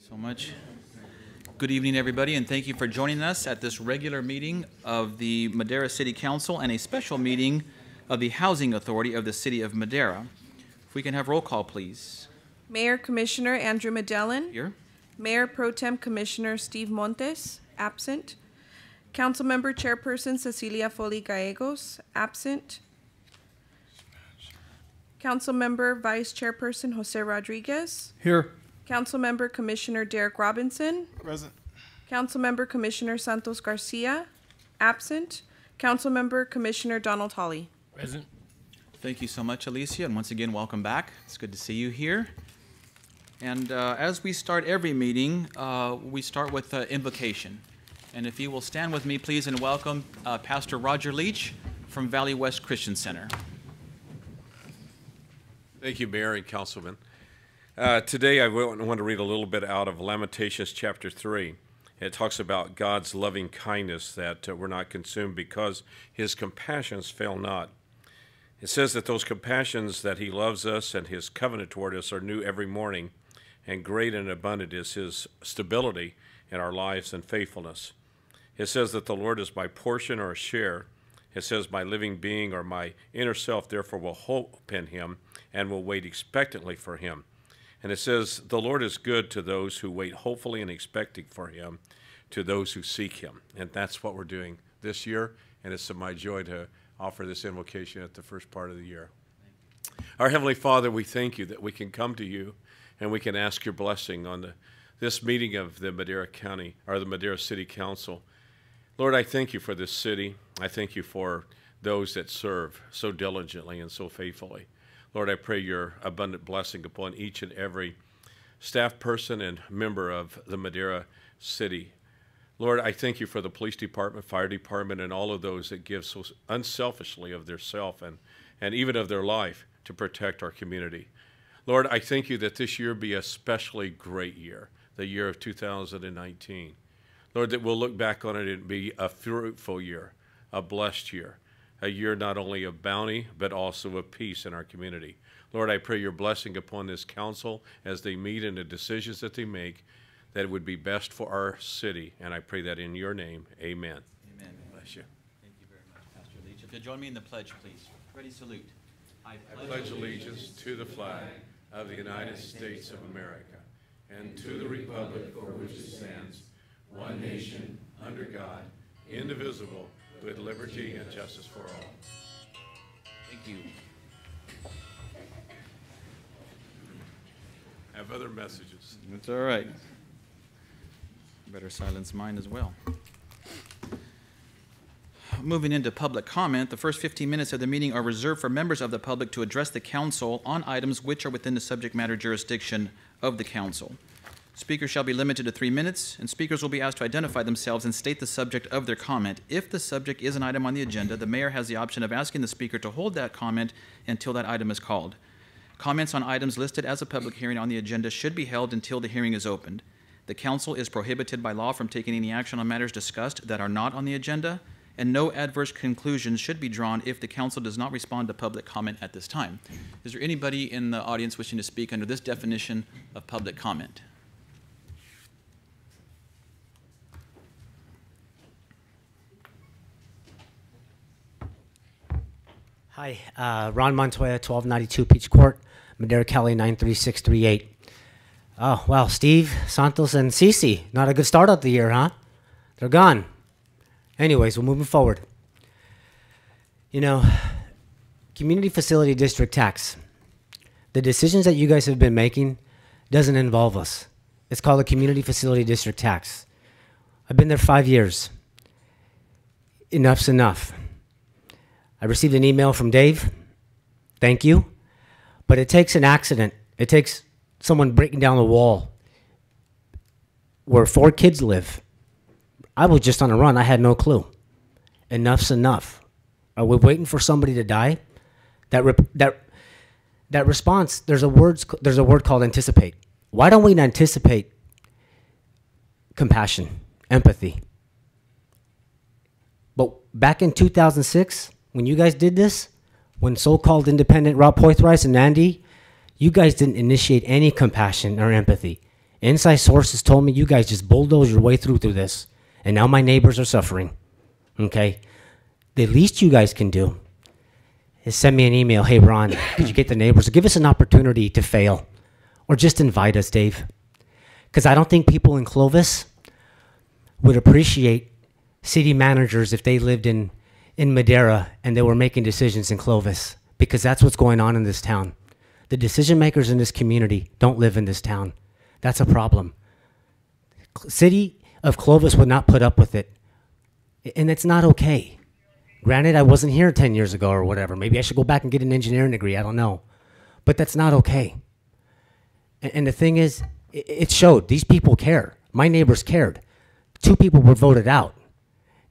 So much. Good evening, everybody, and thank you for joining us at this regular meeting of the Madera City Council and a special meeting of the Housing Authority of the City of Madera. If we can have roll call, please. Mayor Commissioner Andrew Medellin. Here. Mayor Pro Tem Commissioner Steve Montes, absent. Councilmember Chairperson Cecilia Foley Gallegos, absent. Councilmember Vice Chairperson Jose Rodriguez. Here. Councilmember Commissioner Derek Robinson. Present. Councilmember Commissioner Santos Garcia, absent. Councilmember Commissioner Donald Hawley. Present. Thank you so much, Alicia, and once again, welcome back. It's good to see you here. And as we start every meeting, we start with invocation. And if you will stand with me, please, and welcome Pastor Roger Leach from Valley West Christian Center. Thank you, Mayor and Councilman. Today I want to read a little bit out of Lamentations chapter 3. It talks about God's loving kindness, that we're not consumed because his compassions fail not. It says that those compassions that he loves us and his covenant toward us are new every morning, and great and abundant is his stability in our lives and faithfulness. It says that the Lord is my portion or a share. It says my living being or my inner self therefore will hope in him and will wait expectantly for him. And it says, the Lord is good to those who wait hopefully and expecting for him, to those who seek him. And that's what we're doing this year, and it's my joy to offer this invocation at the first part of the year. Our Heavenly Father, we thank you that we can come to you and we can ask your blessing on this meeting of the Madera County, or the Madera City Council. Lord, I thank you for this city. I thank you for those that serve so diligently and so faithfully. Lord, I pray your abundant blessing upon each and every staff person and member of the Madera City. Lord, I thank you for the police department, fire department, and all of those that give so unselfishly of their self and even of their life to protect our community. Lord, I thank you that this year be a especially great year, the year of 2019. Lord, that we'll look back on it and be a fruitful year, a blessed year, a year not only of bounty, but also of peace in our community. Lord, I pray your blessing upon this council as they meet and the decisions that they make, that it would be best for our city. And I pray that in your name, amen. Amen. Bless you. Thank you very much, Pastor Leach. If you'll join me in the pledge, please. Ready, salute. I pledge allegiance to the flag of the United States of America and to the republic for which it stands, one nation, under God, indivisible, with liberty and justice for all. Thank you. I have other messages. That's all right. Better silence mine as well. Moving into public comment, the first 15 minutes of the meeting are reserved for members of the public to address the council on items which are within the subject matter jurisdiction of the council. Speakers shall be limited to 3 minutes, and speakers will be asked to identify themselves and state the subject of their comment. If the subject is an item on the agenda, the mayor has the option of asking the speaker to hold that comment until that item is called. Comments on items listed as a public hearing on the agenda should be held until the hearing is opened. The council is prohibited by law from taking any action on matters discussed that are not on the agenda, and no adverse conclusions should be drawn if the council does not respond to public comment at this time. Is there anybody in the audience wishing to speak under this definition of public comment? Hi, Ron Montoya, 1292 Peach Court, Madera Cali 93638. Oh, well, Steve, Santos, and Cece, not a good start of the year, huh? They're gone. Anyways, we're moving forward. You know, community facility district tax. The decisions that you guys have been making doesn't involve us. It's called a community facility district tax. I've been there 5 years. Enough's enough. I received an email from Dave. Thank you. But it takes an accident. It takes someone breaking down the wall where 4 kids live. I was just on a run. I had no clue. Enough's enough. Are we waiting for somebody to die? That response, there's a word called anticipate. Why don't we anticipate compassion, empathy? But back in 2006, when you guys did this, when so-called independent Rob Poithrice and Andy, you guys didn't initiate any compassion or empathy. Inside sources told me you guys just bulldoze your way through this, and now my neighbors are suffering. Okay? The least you guys can do is send me an email. Hey, Ron, could you get the neighbors? Give us an opportunity to fail, or just invite us, Dave. Because I don't think people in Clovis would appreciate city managers if they lived in Madera and they were making decisions in Clovis, because that's what's going on in this town. The decision makers in this community don't live in this town. That's a problem. City of Clovis would not put up with it, and it's not okay. Granted, I wasn't here 10 years ago or whatever. Maybe I should go back and get an engineering degree. I don't know. But that's not okay. And the thing is, it showed. These people care. My neighbors cared. 2 people were voted out.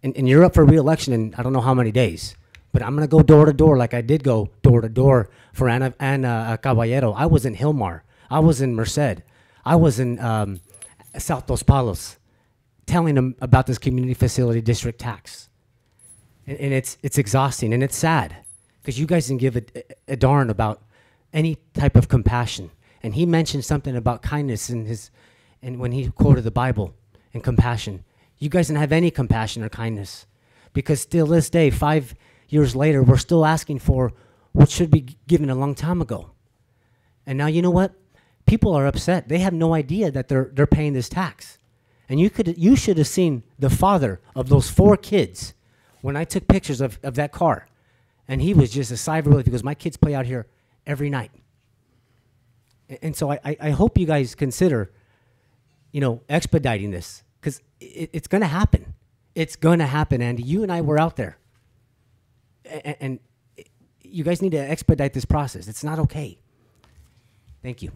And you're up for re-election in I don't know how many days. But I'm going to go door to door like I did go door to door for Ana Caballero. I was in Hilmar. I was in Merced. I was in South Dos Palos telling them about this community facility district tax. And it's exhausting and it's sad because you guys didn't give a darn about any type of compassion. And he mentioned something about kindness and when he quoted the Bible and compassion. You guys didn't have any compassion or kindness because still this day, 5 years later, we're still asking for what should be given a long time ago. And now you know what? People are upset. They have no idea that they're paying this tax. And you should have seen the father of those 4 kids when I took pictures of that car. And he was just a sigh of relief because my kids play out here every night. And so I hope you guys consider, expediting this because it's going to happen. It's going to happen, Andy. You and I were out there. And you guys need to expedite this process. It's not okay. Thank you.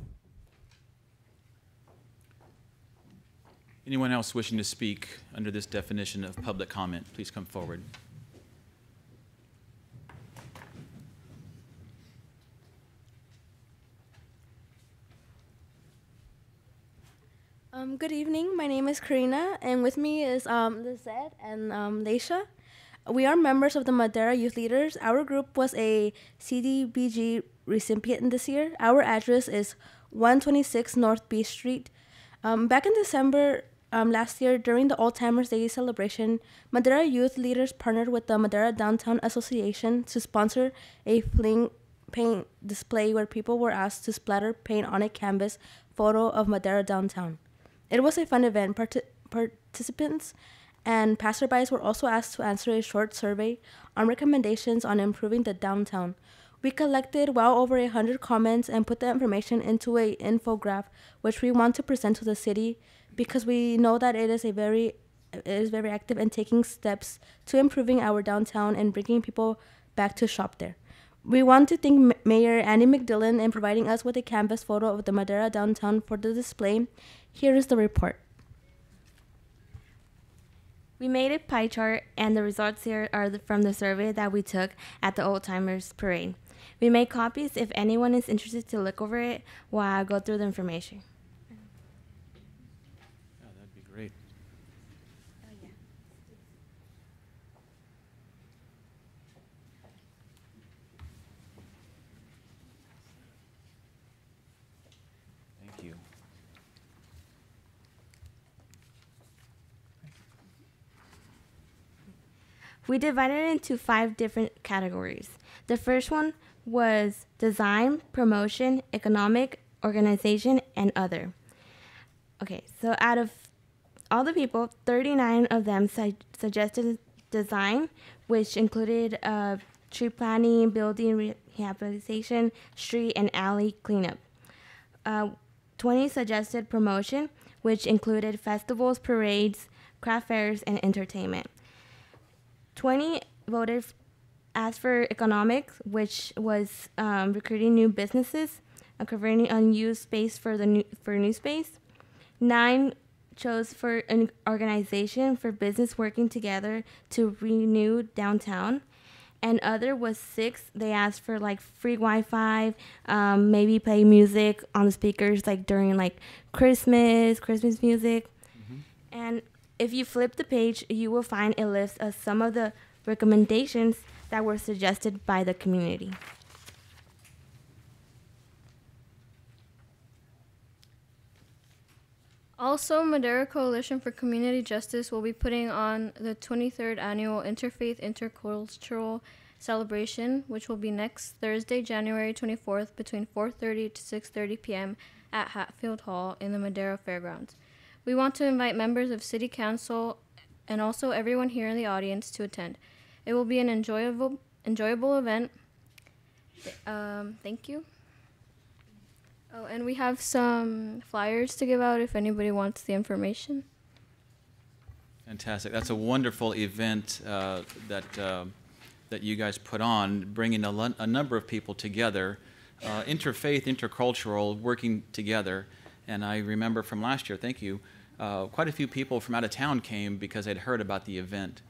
Anyone else wishing to speak under this definition of public comment, please come forward. Good evening. My name is Karina, and with me is Lizette and Leisha. We are members of the Madera Youth Leaders. Our group was a CDBG recipient this year. Our address is 126 North B Street. Back in December last year, during the Old Timers Day celebration, Madera Youth Leaders partnered with the Madera Downtown Association to sponsor a fling paint display where people were asked to splatter paint on a canvas photo of Madera downtown. It was a fun event. Participants and passerbys were also asked to answer a short survey on recommendations on improving the downtown. We collected well over 100 comments and put the information into an infograph, which we want to present to the city because we know that it is very active and taking steps to improving our downtown and bringing people back to shop there. We want to thank Mayor Andy McDillon in providing us with a canvas photo of the Madera downtown for the display. Here is the report. We made a pie chart, and the results here are from the survey that we took at the Old Timers Parade. We made copies if anyone is interested to look over it while I go through the information. Yeah, that'd be great. Thank you. We divided it into 5 different categories. The first one was design, promotion, economic, organization, and other. Okay, so out of all the people, 39 of them suggested design, which included tree planting, building rehabilitation, street and alley cleanup. 20 suggested promotion, which included festivals, parades, craft fairs, and entertainment. 20 asked for economics, which was recruiting new businesses, converting unused space for new space. 9 chose for an organization for business working together to renew downtown. And other was 6. They asked for like free Wi-Fi, maybe play music on the speakers like during like Christmas music. Mm-hmm. And if you flip the page, you will find a list of some of the recommendations that were suggested by the community. Also, Madera Coalition for Community Justice will be putting on the 23rd Annual Interfaith Intercultural Celebration, which will be next Thursday, January 24th, between 4:30 to 6:30 p.m. at Hatfield Hall in the Madera Fairgrounds. We want to invite members of City Council and also everyone here in the audience to attend. It will be an enjoyable event. Thank you. Oh, and we have some flyers to give out if anybody wants the information. Fantastic. That's a wonderful event that you guys put on, bringing a number of people together, interfaith, intercultural, working together. And I remember from last year, thank you, quite a few people from out of town came because they'd heard about the event.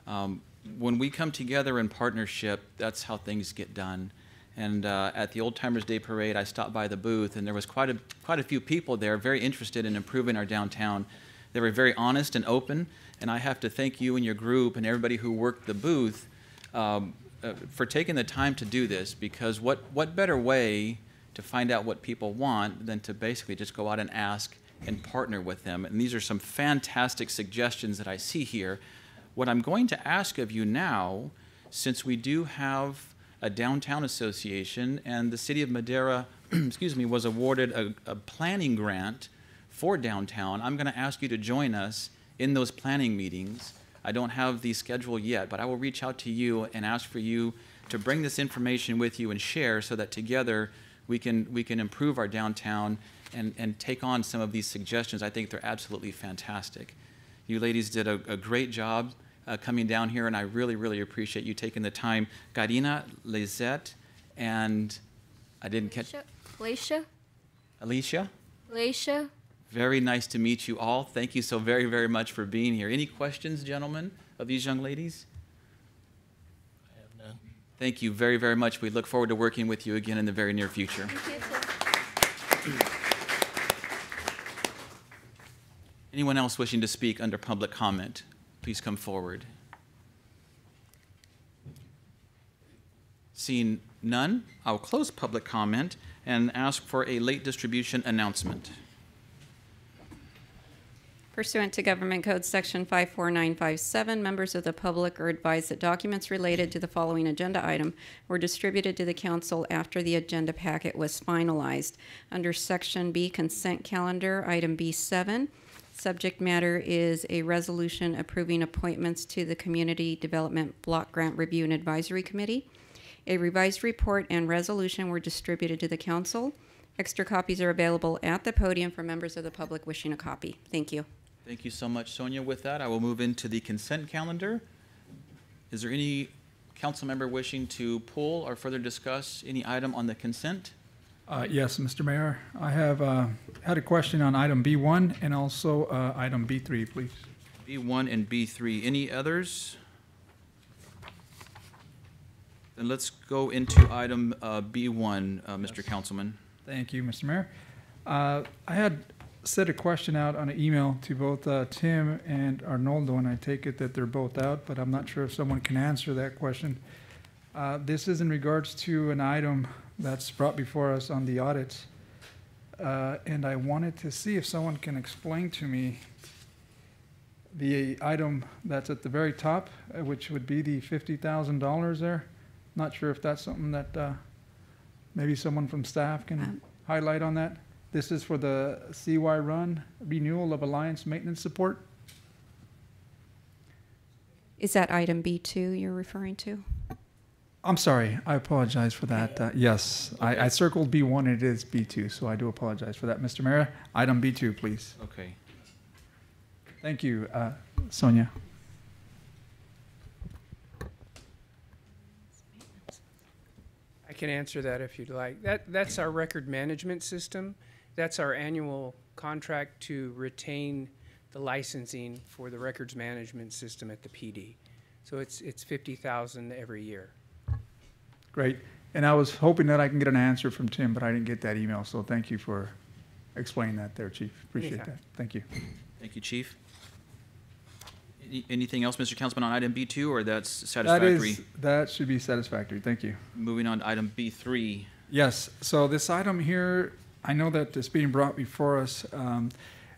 When we come together in partnership, that's how things get done. And at the Old Timers Day Parade, I stopped by the booth, and there was quite a few people there very interested in improving our downtown. They were very honest and open, and I have to thank you and your group and everybody who worked the booth for taking the time to do this, because what better way to find out what people want than to basically just go out and ask and partner with them. And these are some fantastic suggestions that I see here. What I'm going to ask of you now, since we do have a downtown association, and the city of Madera, excuse me, was awarded a planning grant for downtown, I'm going to ask you to join us in those planning meetings. I don't have the schedule yet, but I will reach out to you and ask for you to bring this information with you and share, so that together we can improve our downtown and take on some of these suggestions. I think they're absolutely fantastic. You ladies did a great job coming down here, and I really, really appreciate you taking the time. Karina, Lizette, and I didn't catch... Alicia? Very nice to meet you all. Thank you so very, very much for being here. Any questions, gentlemen, of these young ladies? I have none. Thank you very, very much. We look forward to working with you again in the very near future. Anyone else wishing to speak under public comment? Please come forward. Seeing none, I'll close public comment and ask for a late distribution announcement. Pursuant to Government Code Section 54957, members of the public are advised that documents related to the following agenda item were distributed to the council after the agenda packet was finalized. Under Section B, Consent Calendar, Item B7, subject matter is a resolution approving appointments to the Community Development Block Grant Review and Advisory Committee. A revised report and resolution were distributed to the council. Extra copies are available at the podium for members of the public wishing a copy. Thank you. Thank you so much, Sonia. With that, I will move into the consent calendar. Is there any council member wishing to pull or further discuss any item on the consent? Yes, Mr. Mayor. I have had a question on item B1 and also item B3, please. B1 and B3. Any others? Then let's go into item B1, Mr. Councilman. Thank you, Mr. Mayor. I had sent a question out on an email to both Tim and Arnoldo, and I take it that they're both out, but I'm not sure if someone can answer that question. This is in regards to an item that's brought before us on the audits, and I wanted to see if someone can explain to me the item that's at the very top, which would be the $50,000 there. Not sure if that's something that maybe someone from staff can highlight on that. This is for the CY Run renewal of Alliance maintenance support. Is that item B2 you're referring to? I'm sorry. I apologize for that. Yes, I circled B1. It is B2, so I do apologize for that, Mr. Mayor. Item B2, please. Okay. Thank you, Sonia. I can answer that if you'd like. That's our record management system. That's our annual contract to retain the licensing for the records management system at the PD. So it's $50,000 every year. Great. And I was hoping that I can get an answer from Tim, but I didn't get that email. So thank you for explaining that there, Chief. Appreciate that. Thank you. Thank you, Chief. Anything else, Mr. Councilman, on item B2, or that's satisfactory? That should be satisfactory. Thank you. Moving on to item B3. Yes. So this item here, I know that it's being brought before us.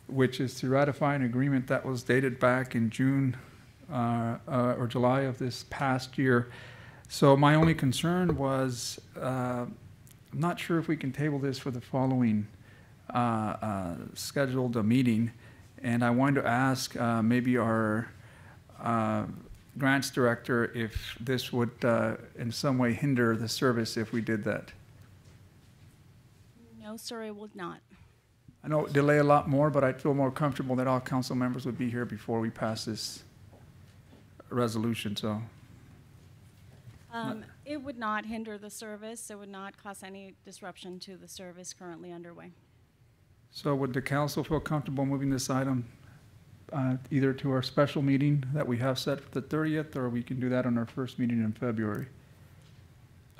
which is to ratify an agreement that was dated back in June or July of this past year. So my only concern was, I'm not sure if we can table this for the following scheduled meeting. And I wanted to ask maybe our grants director if this would in some way hinder the service if we did that. No, sir, it would not. I know it delay a lot more, but I'd feel more comfortable that all council members would be here before we pass this resolution, so. It would not hinder the service. It would not cause any disruption to the service currently underway. So would the council feel comfortable moving this item either to our special meeting that we have set for the 30th, or we can do that on our first meeting in February?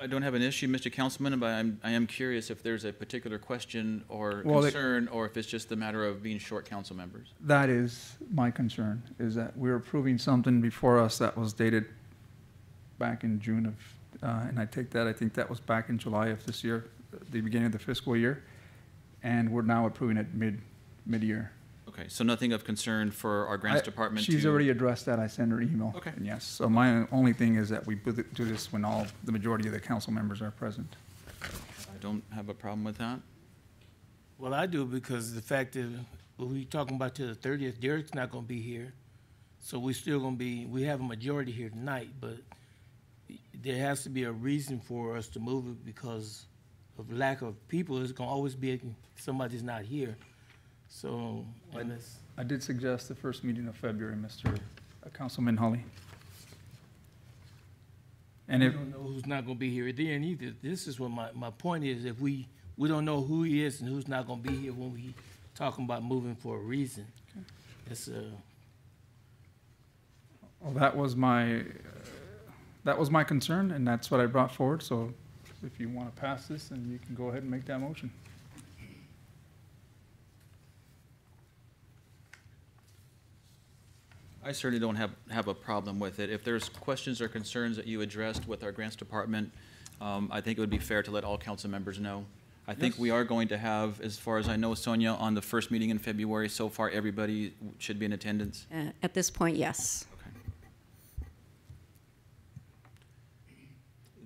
I don't have an issue, Mr. Councilman, but I am curious if there's a particular question or Well, concern, or if it's just a matter of being short council members. That is my concern, is that we're approving something before us that was dated back in June of, and I think that was back in July of this year, the beginning of the fiscal year, and we're now approving it mid-year. Okay, so nothing of concern for our grants department She's to- already addressed that. I sent her email. Okay. And yes, so my only thing is that we do this when the majority of the council members are present. I don't have a problem with that. Well, I do, because the fact that we talking about till the 30th, Derek's not gonna be here. So we still gonna be, we have a majority here tonight, but there has to be a reason for us to move it because of lack of people. There's gonna always be somebody's not here. So, and it's, I did suggest the first meeting of February, Mr. Councilman Holly. And we if, don't know who's not gonna be here then either. This is what my point is, if we don't know who he is and who's not gonna be here when we talking about moving for a reason. It's well, that was my concern, and that's what I brought forward, so if you want to pass this, then you can go ahead and make that motion. I certainly don't have a problem with it. If there's questions or concerns that you addressed with our grants department, I think it would be fair to let all council members know. I think Yes. we are going to have, as far as I know, Sonia, on the first meeting in February, so far, everybody should be in attendance. At this point, yes. Okay.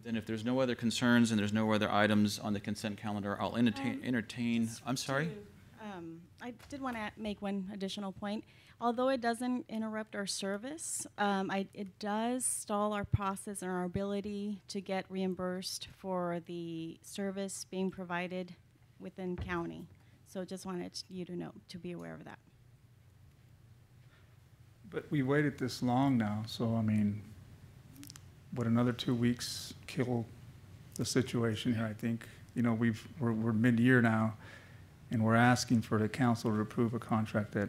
Then if there's no other concerns and there's no other items on the consent calendar, I'll entertain, I'm sorry? I did want to make one additional point. Although it doesn't interrupt our service, it does stall our process and our ability to get reimbursed for the service being provided within county. So just wanted you to know, to be aware of that. But we waited this long now, so I mean, would another 2 weeks kill the situation here? I think, you know, we're mid-year now, and we're asking for the council to approve a contract that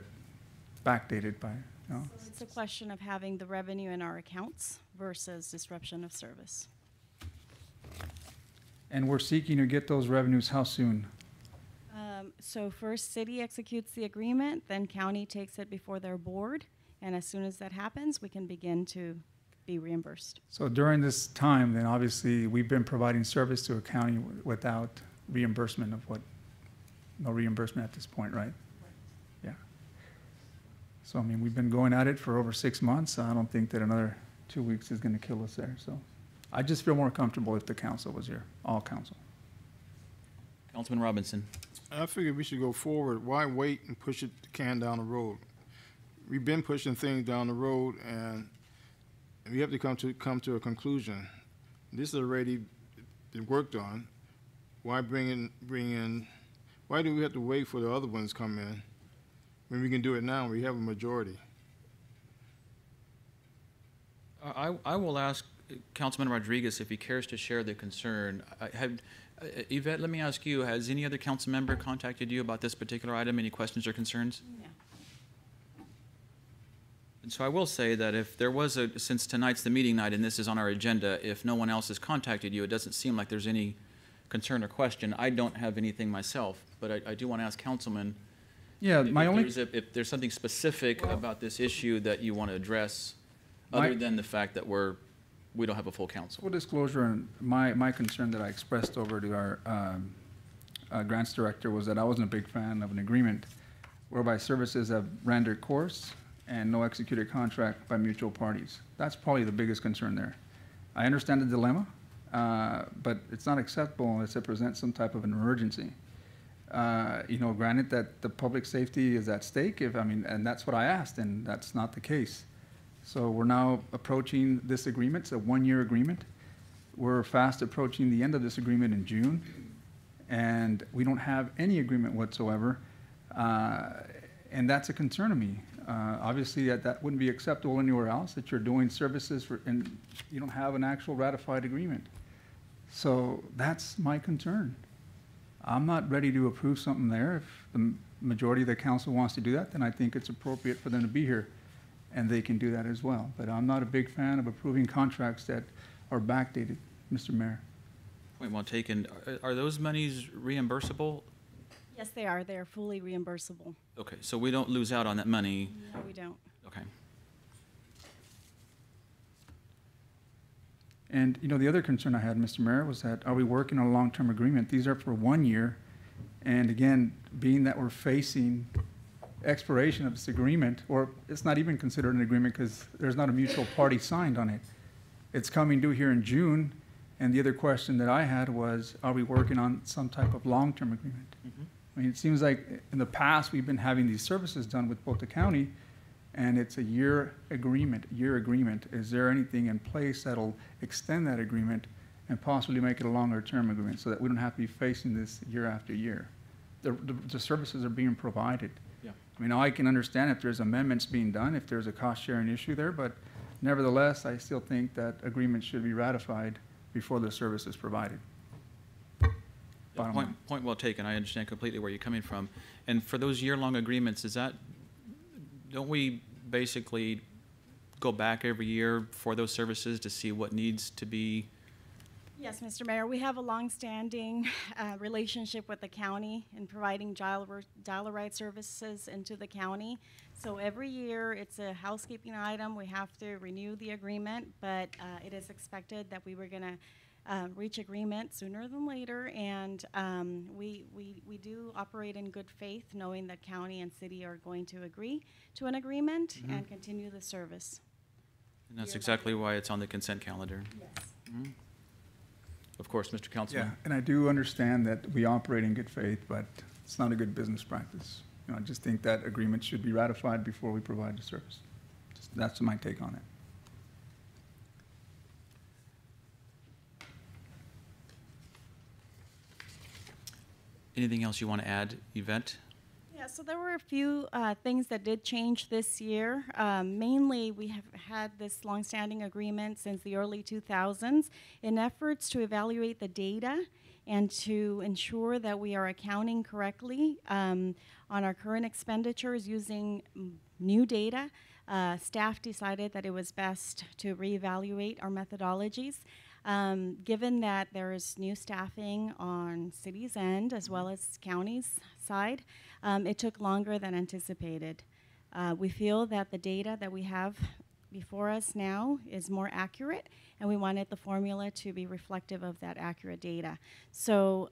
backdated by, you know. So it's a question of having the revenue in our accounts versus disruption of service. And we're seeking to get those revenues how soon? So first, city executes the agreement, then county takes it before their board, and as soon as that happens, we can begin to be reimbursed. So during this time, then obviously, we've been providing service to a county without reimbursement of no reimbursement at this point, right? Yeah. So, I mean, we've been going at it for over 6 months. I don't think that another 2 weeks is gonna kill us there, so. I just feel more comfortable if the council was here, all council. Councilman Robinson. I figured we should go forward. Why wait and push the can down the road? We've been pushing things down the road, and we have to come to a conclusion. This is already been worked on. Why bring in? Why do we have to wait for the other ones to come in when we can do it now? We have a majority. I will ask Councilman Rodriguez if he cares to share the concern. Yvette, let me ask you, has any other council member contacted you about this particular item? Any questions or concerns? Yeah. And so I will say that if there was since tonight's the meeting night and this is on our agenda, if no one else has contacted you, it doesn't seem like there's any concern or question. I don't have anything myself, but I do want to ask Councilman. Yeah, if there's something specific about this issue that you want to address, other than the fact that we don't have a full council. Full disclosure, and my concern that I expressed over to our grants director was that I wasn't a big fan of an agreement whereby services have rendered course and no executed contract by mutual parties. That's probably the biggest concern there. I understand the dilemma, but it's not acceptable unless it presents some type of an emergency. Granted that the public safety is at stake, and that's what I asked, and that's not the case. So we're now approaching this agreement. It's a one-year agreement. We're fast approaching the end of this agreement in June, and we don't have any agreement whatsoever, and that's a concern to me. Obviously, that wouldn't be acceptable anywhere else, that you're doing services and you don't have an actual ratified agreement. So that's my concern. I'm not ready to approve something there. If the majority of the council wants to do that, then I think it's appropriate for them to be here, and they can do that as well. But I'm not a big fan of approving contracts that are backdated, Mr. Mayor. Point well taken. Are those monies reimbursable? Yes, they are. They're fully reimbursable. Okay, so we don't lose out on that money. No, we don't. Okay. And, the other concern I had, Mr. Mayor, was that are we working on a long-term agreement? These are for 1 year. And again, being that we're facing expiration of this agreement, or it's not even considered an agreement because there's not a mutual party signed on it. It's coming due here in June. And the other question that I had was, are we working on some type of long-term agreement? Mm-hmm. I mean, it seems like in the past, we've been having these services done with both the county, and it's a year agreement. Is there anything in place that'll extend that agreement and possibly make it a longer-term agreement so that we don't have to be facing this year after year? The services are being provided. Yeah. I mean, I can understand if there's amendments being done, if there's a cost-sharing issue there, but nevertheless, I still think that agreement should be ratified before the service is provided. Point well taken. I understand completely where you're coming from. And for those year-long agreements, don't we basically go back every year for those services to see what needs to be? Yes, Mr. Mayor, we have a longstanding relationship with the county in providing dial right services into the county. So every year, it's a housekeeping item. We have to renew the agreement, but it is expected that we were going to reach agreement sooner than later, and we do operate in good faith, knowing that county and city are going to agree to an agreement and continue the service. And that's exactly why it's on the consent calendar. Yes. Mm-hmm. Of course, Mr. Councilman. Yeah, and I do understand that we operate in good faith, but it's not a good business practice. I just think that agreement should be ratified before we provide the service. That's my take on it. Anything else you want to add, Yvette? Yeah, so there were a few things that did change this year. Mainly, we have had this longstanding agreement since the early 2000s in efforts to evaluate the data and to ensure that we are accounting correctly on our current expenditures using new data. Staff decided that it was best to reevaluate our methodologies. Given that there is new staffing on city's end as well as county's side, it took longer than anticipated. We feel that the data that we have before us now is more accurate, and we wanted the formula to be reflective of that accurate data. So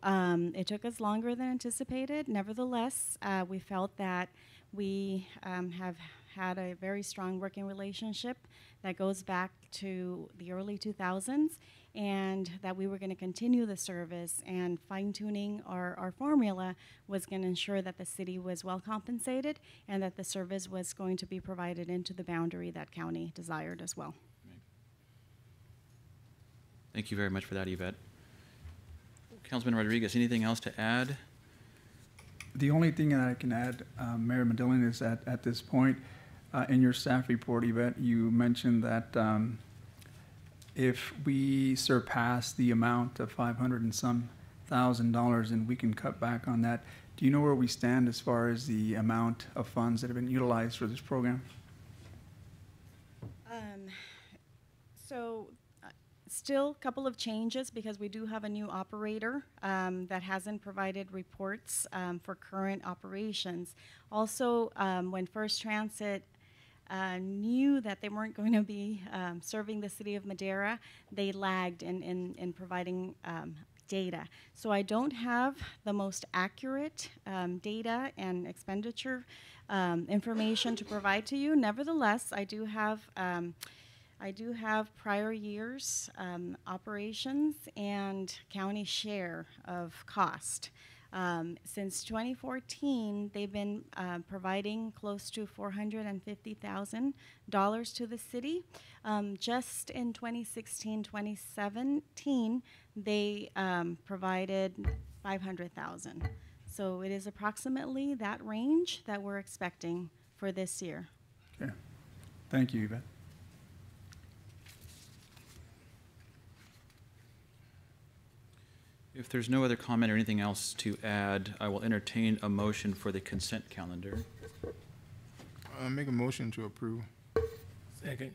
it took us longer than anticipated. Nevertheless, we felt that we have had a very strong working relationship that goes back to the early 2000s, and that we were going to continue the service, and fine-tuning our formula was going to ensure that the city was well compensated and that the service was going to be provided into the boundary that county desired as well. Thank you very much for that, Yvette. Councilman Rodriguez, anything else to add? The only thing that I can add, Mayor Medellin, is that at this point, in your staff report, Yvette, you mentioned that if we surpass the amount of $500 and some thousand, and we can cut back on that, do you know where we stand as far as the amount of funds that have been utilized for this program? Still a couple of changes because we do have a new operator that hasn't provided reports for current operations. Also, when First Transit knew that they weren't going to be serving the city of Madera, they lagged in providing data. So I don't have the most accurate data and expenditure information to provide to you. Nevertheless, I do have prior years operations and county share of cost. Since 2014, they've been providing close to $450,000 to the city. Just in 2016, 2017, they provided $500,000. So it is approximately that range that we're expecting for this year. Okay. Thank you, Yvette. If there's no other comment or anything else to add, I will entertain a motion for the consent calendar. Make a motion to approve. Second.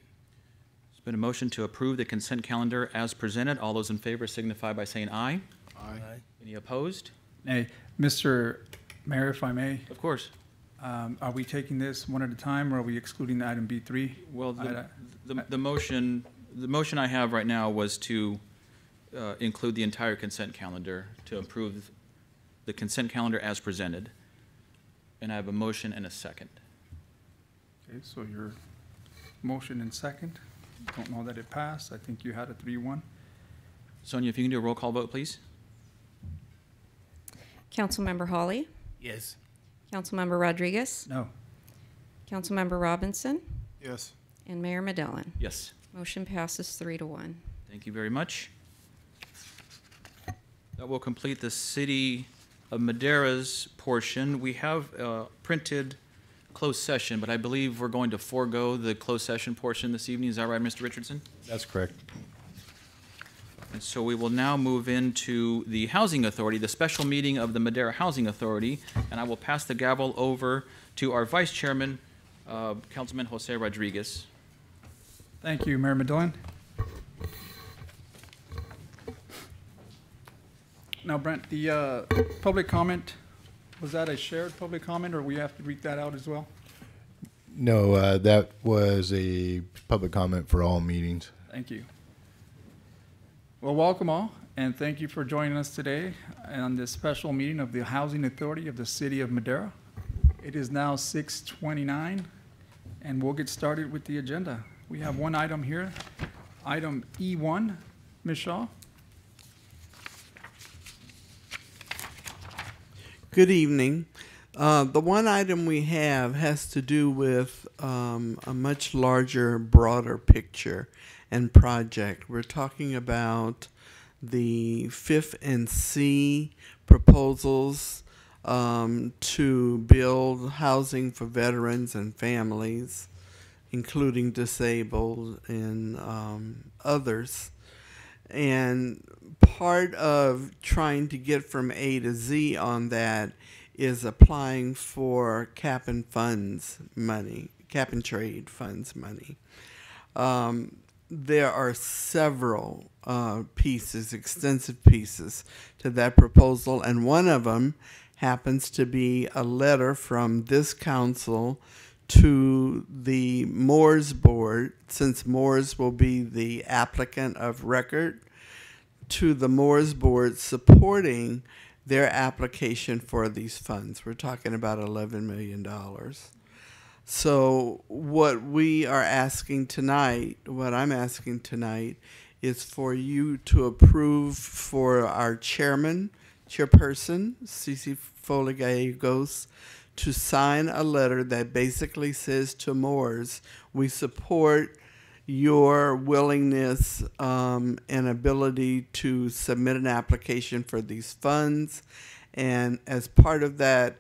There's been a motion to approve the consent calendar as presented. All those in favor signify by saying aye. Aye. Any opposed? Nay. Mr. Mayor, if I may, Of course. are we taking this one at a time, or are we excluding item B3? Well, the motion I have right now was to include the entire consent calendar, to approve the consent calendar as presented. And I have a motion and a second. Okay, so your motion and second. Don't know that it passed. I think you had a 3-1. Sonia, if you can do a roll call vote, please. Councilmember Hawley, Yes. Councilmember Rodriguez, No. Councilmember Robinson, Yes. and Mayor Medellin. Yes. Motion passes 3-1. Thank you very much. That will complete the City of Madera's portion. We have printed closed session, but I believe we're going to forego the closed session portion this evening. Is that right, Mr. Richardson? That's correct. And so we will now move into the Housing Authority, the special meeting of the Madera Housing Authority, and I will pass the gavel over to our Vice Chairman, Councilman Jose Rodriguez. Thank you, Mayor Medellin. Now, Brent, the public comment, was that a shared public comment, or we have to read that out as well? No, that was a public comment for all meetings. Thank you. Well, welcome all, and thank you for joining us today on this special meeting of the Housing Authority of the City of Madera. It is now 6:29, and we'll get started with the agenda. We have one item here, item E1. Ms. Shaw? Good evening. The one item we have has to do with a much larger, broader picture and project. We're talking about the 5th and C proposals to build housing for veterans and families, including disabled and others. And part of trying to get from A to Z on that is applying for cap and funds money, cap and trade funds money. There are several pieces, extensive pieces to that proposal, and one of them happens to be a letter from this council to the Moores Board, since Moores will be the applicant of record, to the Moores Board supporting their application for these funds. We're talking about $11 million. So what we are asking tonight, what I'm asking tonight, is for you to approve for our chairperson, Cece Foley Gallegos, to sign a letter that basically says to Moores, we support your willingness and ability to submit an application for these funds. And as part of that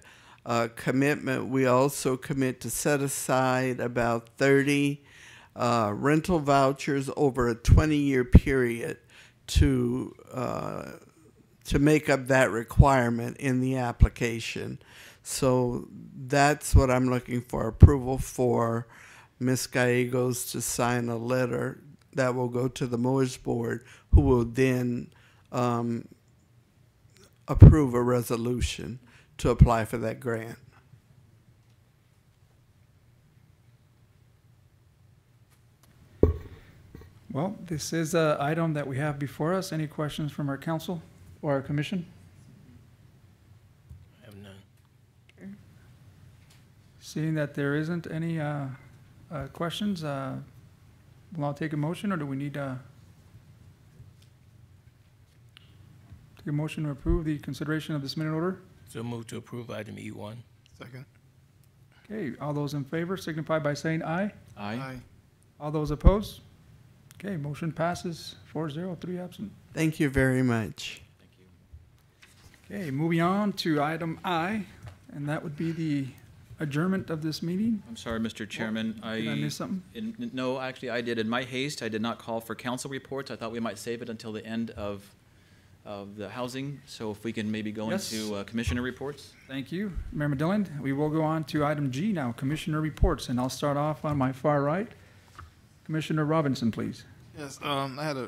commitment, we also commit to set aside about 30 rental vouchers over a 20-year period to make up that requirement in the application. So that's what I'm looking for, approval for Ms. Gallegos to sign a letter that will go to the Moores Board, who will then approve a resolution to apply for that grant. Well, this is an item that we have before us. Any questions from our council or commission? I have none. Seeing that there isn't any questions, will I take a motion, or do we need take a motion to approve the consideration of this minute order? So move to approve item E1. Second. Okay, all those in favor signify by saying aye. Aye. All those opposed? Okay, motion passes 4-0, 3 absent. Thank you very much. Okay, moving on to item I, and that would be the adjournment of this meeting. I'm sorry, Mr. Chairman. Did I miss something? No, actually, I did. In my haste, I did not call for council reports. I thought we might save it until the end of the housing. So if we can maybe go Yes. into commissioner reports. Thank you, Mayor Dillon. We will go on to item G now, Commissioner reports, and I'll start off on my far right. Commissioner Robinson, please. Yes, I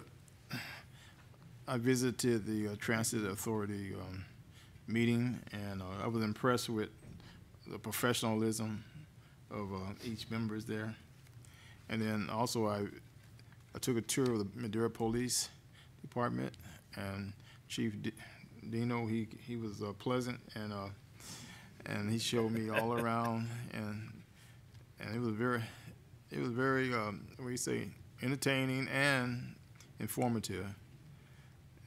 visited the Transit Authority meeting, and I was impressed with the professionalism of each members there. And then also I took a tour of the Madera Police Department, and Chief Dino, he was pleasant, and he showed me all around, and it was very what do you say, entertaining and informative.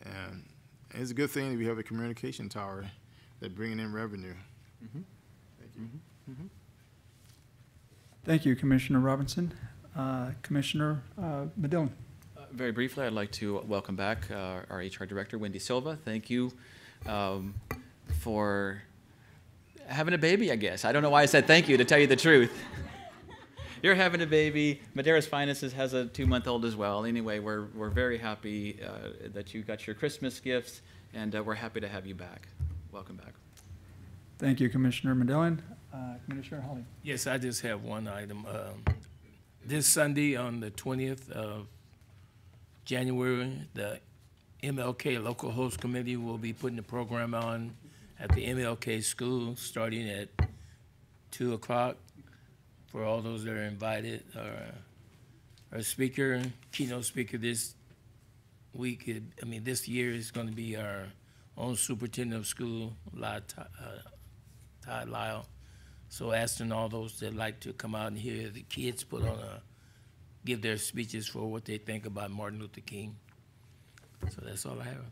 And it's a good thing that we have a communication tower that's bringing in revenue. Mm-hmm. Thank you. Mm-hmm. Thank you, Commissioner Robinson. Commissioner Medillin. Very briefly, I'd like to welcome back our HR Director, Wendy Silva. Thank you for having a baby, I guess. I don't know why I said thank you, to tell you the truth. You're having a baby. Madera's Finances has a 2-month-old as well. Anyway, we're very happy that you got your Christmas gifts, and we're happy to have you back. Welcome back. Thank you, Commissioner Medillin. Commissioner Holly. Yes, I just have one item. This Sunday on the 20th of January, the MLK Local Host Committee will be putting the program on at the MLK school starting at 2 o'clock. For all those that are invited, our speaker, keynote speaker this week, this year is going to be our own superintendent of school, Todd Lyle. So asking all those that like to come out and hear the kids give their speeches for what they think about Martin Luther King. So that's all I have.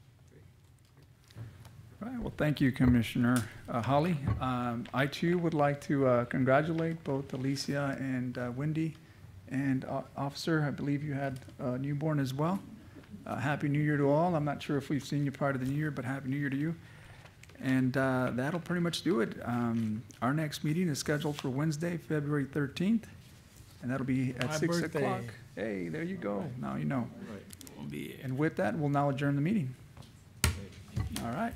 All right, well, thank you, Commissioner Holly. I, too, would like to congratulate both Alicia and Wendy. And Officer, I believe you had a newborn as well. Happy New Year to all. I'm not sure if we've seen you part of the New Year, but Happy New Year to you. And that'll pretty much do it. Our next meeting is scheduled for Wednesday, February 13th, and that'll be at 6 o'clock. Hey, there you go. Now you know. And with that, we'll now adjourn the meeting. All right.